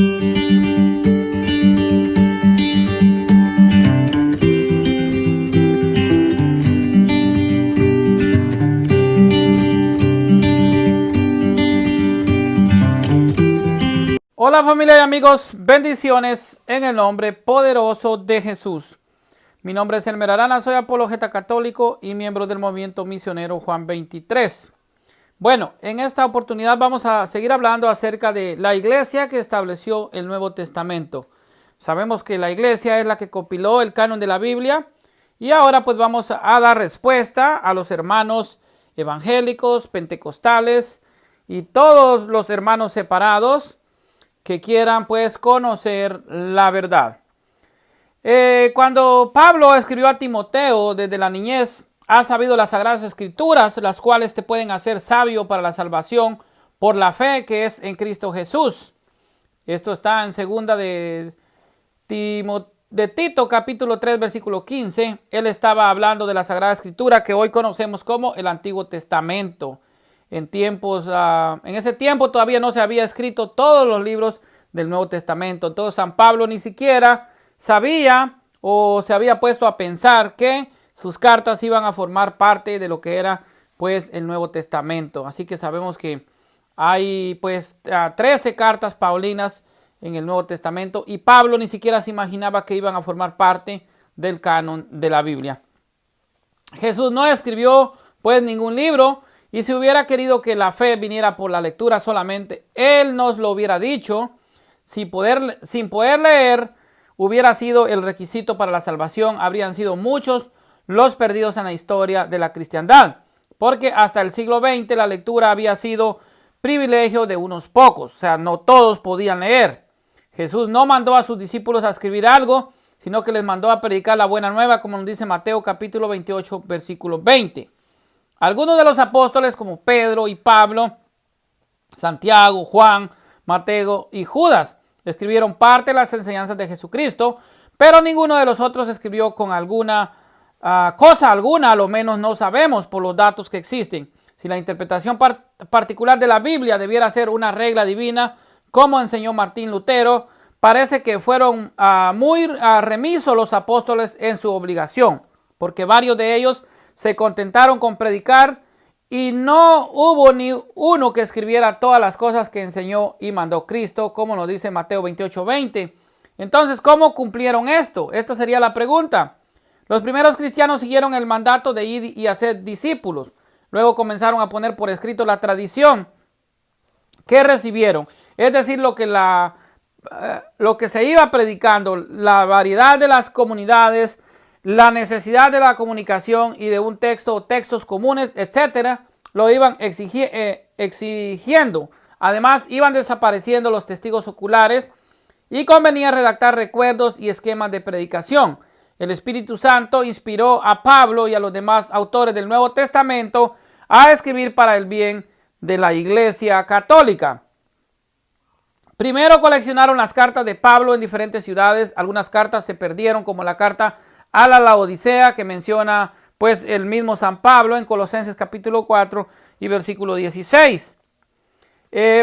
Hola familia y amigos, bendiciones en el nombre poderoso de Jesús. Mi nombre es Elmer Arana, soy apologeta católico y miembro del movimiento misionero Juan 23. Bueno, en esta oportunidad vamos a seguir hablando acerca de la iglesia que estableció el Nuevo Testamento. Sabemos que la iglesia es la que compiló el canon de la Biblia y ahora pues vamos a dar respuesta a los hermanos evangélicos, pentecostales y todos los hermanos separados que quieran pues conocer la verdad. Cuando Pablo escribió a Timoteo, desde la niñez has sabido las sagradas escrituras, las cuales te pueden hacer sabio para la salvación por la fe que es en Cristo Jesús. Esto está en segunda de Tito capítulo 3 versículo 15. Él estaba hablando de la sagrada escritura que hoy conocemos como el Antiguo Testamento. En ese tiempo todavía no se había escrito todos los libros del Nuevo Testamento. Entonces San Pablo ni siquiera sabía o se había puesto a pensar que sus cartas iban a formar parte de lo que era pues el Nuevo Testamento. Así que sabemos que hay pues 13 cartas paulinas en el Nuevo Testamento y Pablo ni siquiera se imaginaba que iban a formar parte del canon de la Biblia. Jesús no escribió pues ningún libro. Y si hubiera querido que la fe viniera por la lectura solamente, Él nos lo hubiera dicho. Sin poder leer, hubiera sido el requisito para la salvación. Habrían sido muchos los perdidos en la historia de la cristiandad. Porque hasta el siglo XX la lectura había sido privilegio de unos pocos. O sea, no todos podían leer. Jesús no mandó a sus discípulos a escribir algo, sino que les mandó a predicar la buena nueva, como nos dice Mateo capítulo 28, versículo 20. Algunos de los apóstoles como Pedro y Pablo, Santiago, Juan, Mateo y Judas escribieron parte de las enseñanzas de Jesucristo, pero ninguno de los otros escribió con alguna cosa alguna, a lo menos no sabemos por los datos que existen. Si la interpretación particular de la Biblia debiera ser una regla divina, como enseñó Martín Lutero, parece que fueron muy remisos los apóstoles en su obligación, porque varios de ellos se contentaron con predicar y no hubo ni uno que escribiera todas las cosas que enseñó y mandó Cristo, como nos dice Mateo 28:20. Entonces, ¿cómo cumplieron esto? Esta sería la pregunta. Los primeros cristianos siguieron el mandato de ir y hacer discípulos. Luego comenzaron a poner por escrito la tradición que recibieron. Es decir, lo que se iba predicando, la variedad de las comunidades, la necesidad de la comunicación y de un texto o textos comunes, etcétera, lo iban exigiendo. Además, iban desapareciendo los testigos oculares y convenía redactar recuerdos y esquemas de predicación. El Espíritu Santo inspiró a Pablo y a los demás autores del Nuevo Testamento a escribir para el bien de la Iglesia Católica. Primero coleccionaron las cartas de Pablo en diferentes ciudades. Algunas cartas se perdieron, como la carta a la Laodicea que menciona pues el mismo San Pablo en Colosenses capítulo 4 y versículo 16.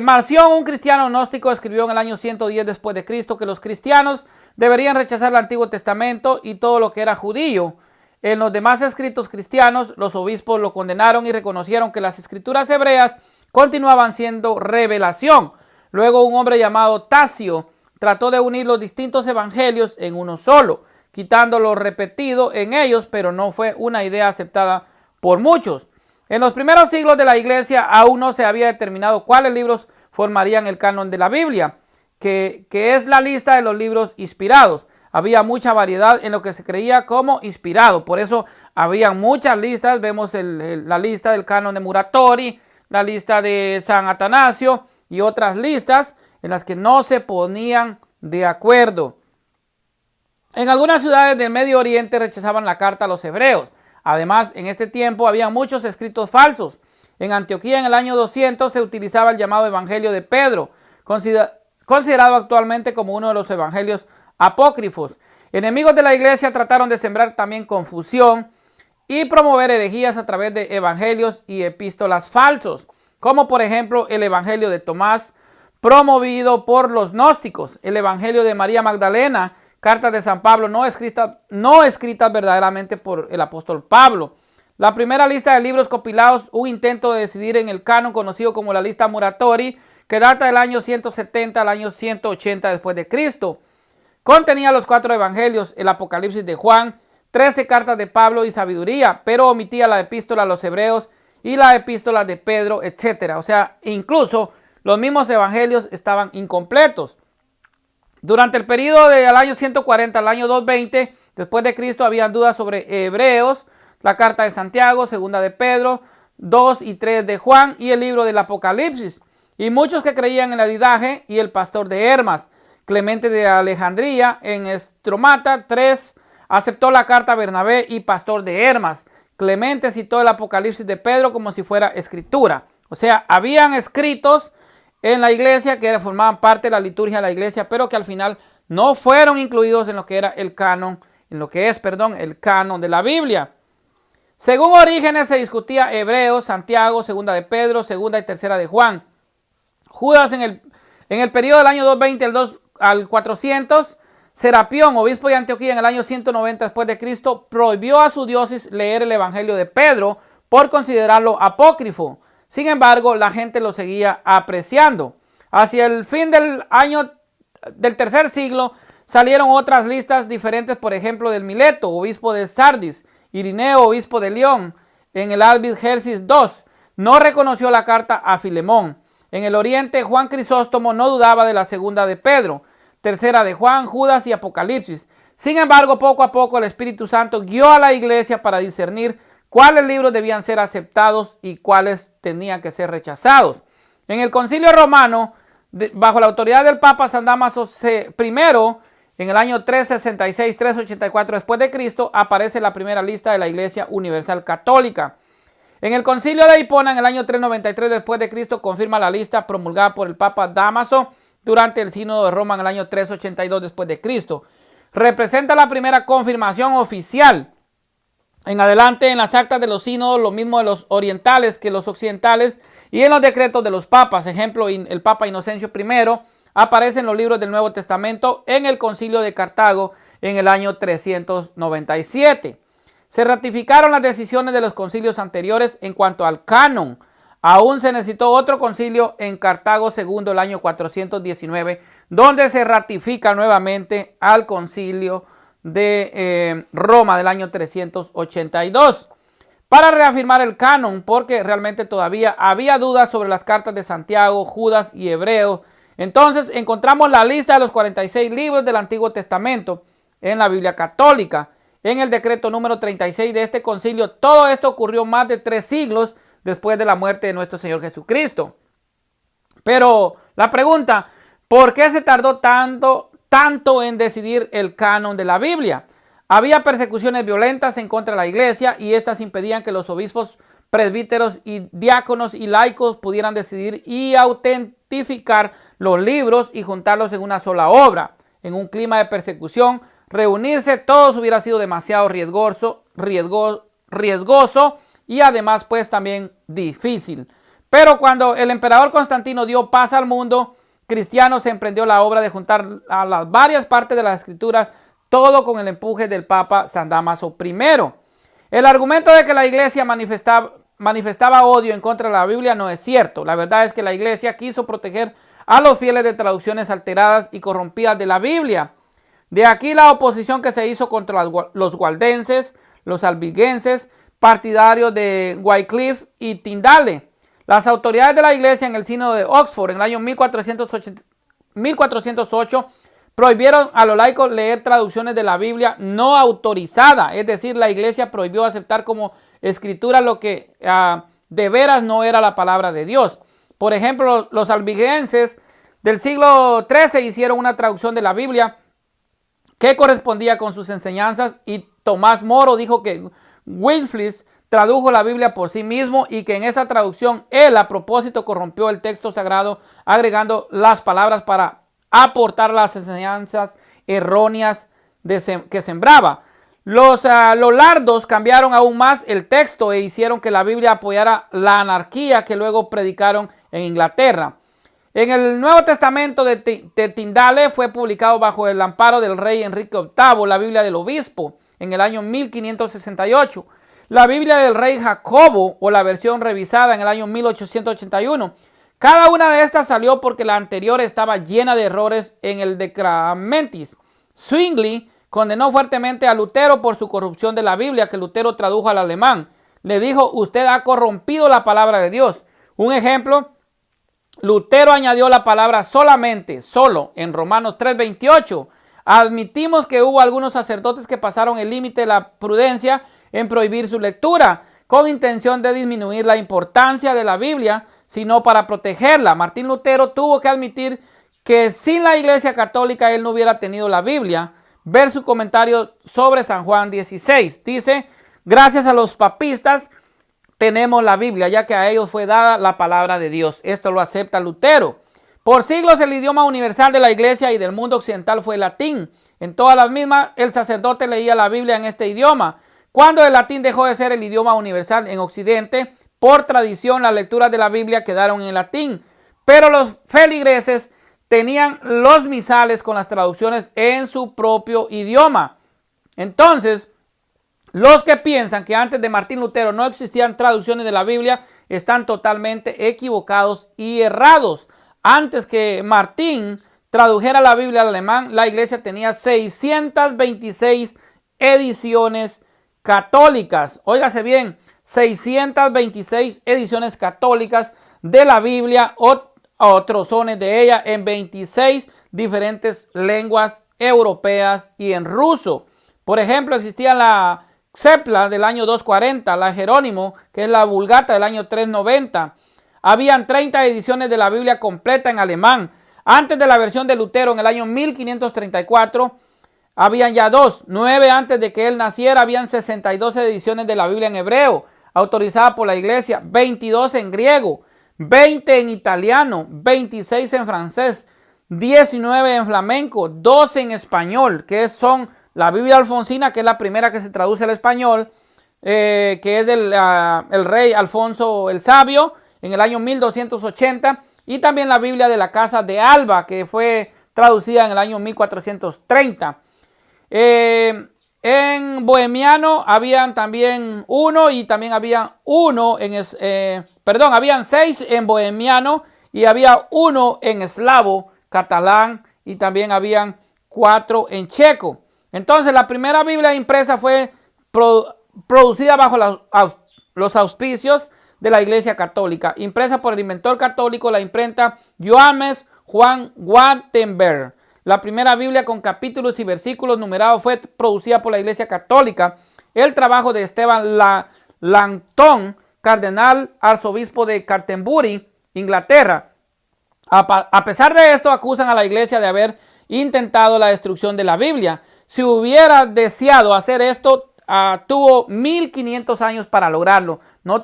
Marción, un cristiano gnóstico, escribió en el año 110 después de Cristo que los cristianos deberían rechazar el Antiguo Testamento y todo lo que era judío. En los demás escritos cristianos, los obispos lo condenaron y reconocieron que las escrituras hebreas continuaban siendo revelación. Luego un hombre llamado Tasio trató de unir los distintos evangelios en uno solo, quitando lo repetido en ellos, pero no fue una idea aceptada por muchos. En los primeros siglos de la iglesia aún no se había determinado cuáles libros formarían el canon de la Biblia, que es la lista de los libros inspirados. Había mucha variedad en lo que se creía como inspirado, por eso había muchas listas. Vemos la lista del canon de Muratori, la lista de San Atanasio y otras listas en las que no se ponían de acuerdo. En algunas ciudades del Medio Oriente rechazaban la carta a los hebreos. Además, en este tiempo había muchos escritos falsos. En Antioquía, en el año 200, se utilizaba el llamado Evangelio de Pedro, considerado actualmente como uno de los evangelios apócrifos. Enemigos de la iglesia trataron de sembrar también confusión y promover herejías a través de evangelios y epístolas falsos, como por ejemplo el Evangelio de Tomás, promovido por los gnósticos. El Evangelio de María Magdalena, cartas de San Pablo no escritas verdaderamente por el apóstol Pablo. La primera lista de libros compilados, un intento de decidir en el canon conocido como la lista Muratori, que data del año 170 al año 180 después de Cristo. Contenía los 4 evangelios, el Apocalipsis de Juan, 13 cartas de Pablo y sabiduría, pero omitía la epístola a los hebreos y la epístola de Pedro, etc. O sea, incluso los mismos evangelios estaban incompletos. Durante el periodo del año 140 al año 220 después de Cristo había dudas sobre Hebreos, la carta de Santiago, segunda de Pedro, 2 y 3 de Juan y el libro del Apocalipsis. Y muchos que creían en la Didache y el pastor de Hermas. Clemente de Alejandría en Estromata 3 aceptó la carta Bernabé y pastor de Hermas. Clemente citó el Apocalipsis de Pedro como si fuera escritura. O sea, habían escritos en la iglesia que formaban parte de la liturgia de la iglesia, pero que al final no fueron incluidos en lo que era el canon, el canon de la Biblia. Según Orígenes se discutía Hebreos, Santiago, segunda de Pedro, segunda y tercera de Juan. Judas en el periodo del año 220 al 400, Serapión, obispo de Antioquía en el año 190 después de Cristo, prohibió a su diócesis leer el Evangelio de Pedro por considerarlo apócrifo. Sin embargo, la gente lo seguía apreciando. Hacia el fin del tercer siglo salieron otras listas diferentes, por ejemplo, del Mileto, obispo de Sardis, Irineo, obispo de León, en el Albis Gersis II, no reconoció la carta a Filemón. En el oriente, Juan Crisóstomo no dudaba de la segunda de Pedro, tercera de Juan, Judas y Apocalipsis. Sin embargo, poco a poco el Espíritu Santo guió a la iglesia para discernir cuáles libros debían ser aceptados y cuáles tenían que ser rechazados. En el Concilio Romano, bajo la autoridad del Papa San Dámaso I, en el año 366-384 después de Cristo, aparece la primera lista de la Iglesia Universal Católica. En el Concilio de Hipona, en el año 393 después de Cristo, confirma la lista promulgada por el Papa Dámaso durante el Sínodo de Roma en el año 382 después de Cristo. Representa la primera confirmación oficial. En adelante, en las actas de los sínodos, lo mismo de los orientales que los occidentales, y en los decretos de los papas, ejemplo, el Papa Inocencio I, aparecen los libros del Nuevo Testamento en el Concilio de Cartago en el año 397. Se ratificaron las decisiones de los concilios anteriores en cuanto al canon. Aún se necesitó otro concilio en Cartago II el año 419, donde se ratifica nuevamente al concilio de Roma del año 382 para reafirmar el canon, porque realmente todavía había dudas sobre las cartas de Santiago, Judas y Hebreos. Entonces encontramos la lista de los 46 libros del Antiguo Testamento en la Biblia Católica. En el decreto número 36 de este concilio, todo esto ocurrió más de 3 siglos después de la muerte de nuestro Señor Jesucristo. Pero la pregunta, ¿por qué se tardó tanto en decidir el canon de la Biblia? Había persecuciones violentas en contra de la iglesia y estas impedían que los obispos, presbíteros y diáconos y laicos pudieran decidir y autentificar los libros y juntarlos en una sola obra. En un clima de persecución, reunirse todos hubiera sido demasiado riesgoso y además pues también difícil. Pero cuando el emperador Constantino dio paz al mundo cristiano, se emprendió la obra de juntar a las varias partes de las escrituras, todo con el empuje del Papa San Dámaso I. El argumento de que la iglesia manifestaba odio en contra de la Biblia no es cierto. La verdad es que la iglesia quiso proteger a los fieles de traducciones alteradas y corrompidas de la Biblia. De aquí la oposición que se hizo contra los waldenses, los albigenses, partidarios de Wycliffe y Tyndale. Las autoridades de la iglesia en el sínodo de Oxford en el año 1408 prohibieron a los laicos leer traducciones de la Biblia no autorizada. Es decir, la iglesia prohibió aceptar como escritura lo que de veras no era la palabra de Dios. Por ejemplo, los albigenses del siglo XIII hicieron una traducción de la Biblia que correspondía con sus enseñanzas, y Tomás Moro dijo que Wycliffe tradujo la Biblia por sí mismo y que en esa traducción él a propósito corrompió el texto sagrado agregando las palabras para aportar las enseñanzas erróneas que sembraba. Los lardos cambiaron aún más el texto e hicieron que la Biblia apoyara la anarquía que luego predicaron en Inglaterra. En el Nuevo Testamento de Tyndale fue publicado bajo el amparo del rey Enrique VIII, la Biblia del Obispo, en el año 1568. La Biblia del rey Jacobo, o la versión revisada, en el año 1881. Cada una de estas salió porque la anterior estaba llena de errores en el Decramentis. Zwingli condenó fuertemente a Lutero por su corrupción de la Biblia, que Lutero tradujo al alemán. Le dijo: usted ha corrompido la palabra de Dios. Un ejemplo: Lutero añadió la palabra solamente, solo, en Romanos 3:28. Admitimos que hubo algunos sacerdotes que pasaron el límite de la prudencia en prohibir su lectura, con intención de disminuir la importancia de la Biblia, sino para protegerla. Martín Lutero tuvo que admitir que sin la Iglesia Católica él no hubiera tenido la Biblia. Ver su comentario sobre San Juan 16. Dice: gracias a los papistas tenemos la Biblia, ya que a ellos fue dada la palabra de Dios. Esto lo acepta Lutero. Por siglos el idioma universal de la Iglesia y del mundo occidental fue el latín. En todas las mismas, el sacerdote leía la Biblia en este idioma. Cuando el latín dejó de ser el idioma universal en Occidente, por tradición las lecturas de la Biblia quedaron en latín. Pero los feligreses tenían los misales con las traducciones en su propio idioma. Entonces, los que piensan que antes de Martín Lutero no existían traducciones de la Biblia están totalmente equivocados y errados. Antes que Martín tradujera la Biblia al alemán, la Iglesia tenía 626 ediciones católicas. Óigase bien, 626 ediciones católicas de la Biblia o trozones de ella en 26 diferentes lenguas europeas y en ruso. Por ejemplo, existía la Sepla del año 240, la Jerónimo, que es la Vulgata del año 390. Habían 30 ediciones de la Biblia completa en alemán. Antes de la versión de Lutero en el año 1534, habían ya 2. 9 antes de que él naciera, habían 62 ediciones de la Biblia en hebreo, autorizada por la Iglesia, 22 en griego, 20 en italiano, 26 en francés, 19 en flamenco, 12 en español, que son la Biblia alfonsina, que es la primera que se traduce al español, que es del el rey Alfonso el Sabio, en el año 1280, y también la Biblia de la Casa de Alba, que fue traducida en el año 1430. En bohemiano habían también uno y también había uno habían 6 en bohemiano y había uno en eslavo, catalán, y también habían 4 en checo. Entonces la primera Biblia impresa fue producida bajo los auspicios de la Iglesia Católica, impresa por el inventor católico, la imprenta Johannes Juan Gutenberg. La primera Biblia con capítulos y versículos numerados fue producida por la Iglesia Católica. El trabajo de Esteban Langton, cardenal arzobispo de Canterbury, Inglaterra. A pesar de esto, acusan a la Iglesia de haber intentado la destrucción de la Biblia. Si hubiera deseado hacer esto, tuvo 1500 años para lograrlo. No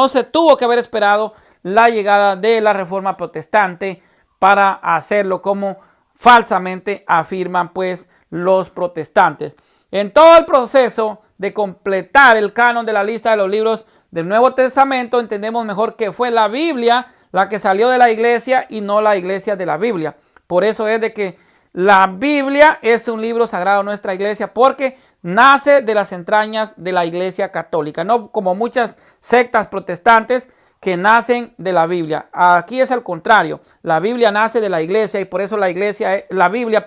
se tuvo que haber esperado la llegada de la Reforma Protestante para hacerlo, como falsamente afirman pues los protestantes. En todo el proceso de completar el canon de la lista de los libros del Nuevo Testamento, entendemos mejor que fue la Biblia la que salió de la Iglesia y no la Iglesia de la Biblia. Por eso es de que la Biblia es un libro sagrado de nuestra Iglesia, porque nace de las entrañas de la Iglesia Católica, no como muchas sectas protestantes que nacen de la Biblia. Aquí es al contrario, la Biblia nace de la Iglesia y por eso la Biblia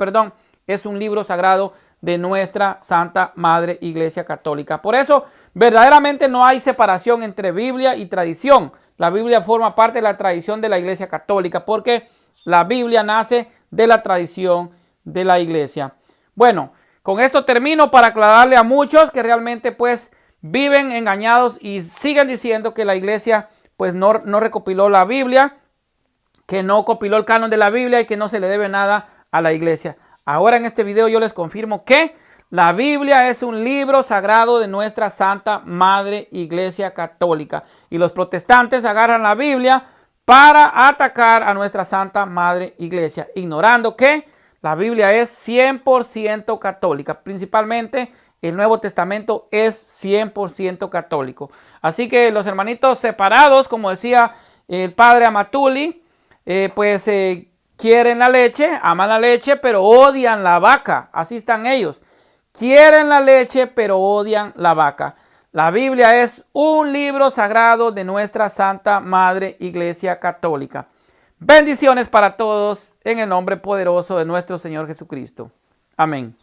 es un libro sagrado de nuestra Santa Madre Iglesia Católica. Por eso verdaderamente no hay separación entre Biblia y tradición. La Biblia forma parte de la tradición de la Iglesia Católica porque la Biblia nace de la tradición de la Iglesia. Bueno, con esto termino para aclararle a muchos que realmente pues viven engañados y siguen diciendo que la Iglesia pues no recopiló la Biblia, que no compiló el canon de la Biblia y que no se le debe nada a la Iglesia. Ahora en este video yo les confirmo que la Biblia es un libro sagrado de nuestra Santa Madre Iglesia Católica. Y los protestantes agarran la Biblia para atacar a nuestra Santa Madre Iglesia, ignorando que la Biblia es 100% católica. Principalmente el Nuevo Testamento es 100% católico. Así que los hermanitos separados, como decía el padre Amatuli, quieren la leche, aman la leche, pero odian la vaca. Así están ellos. Quieren la leche, pero odian la vaca. La Biblia es un libro sagrado de nuestra Santa Madre Iglesia Católica. Bendiciones para todos en el nombre poderoso de nuestro Señor Jesucristo. Amén.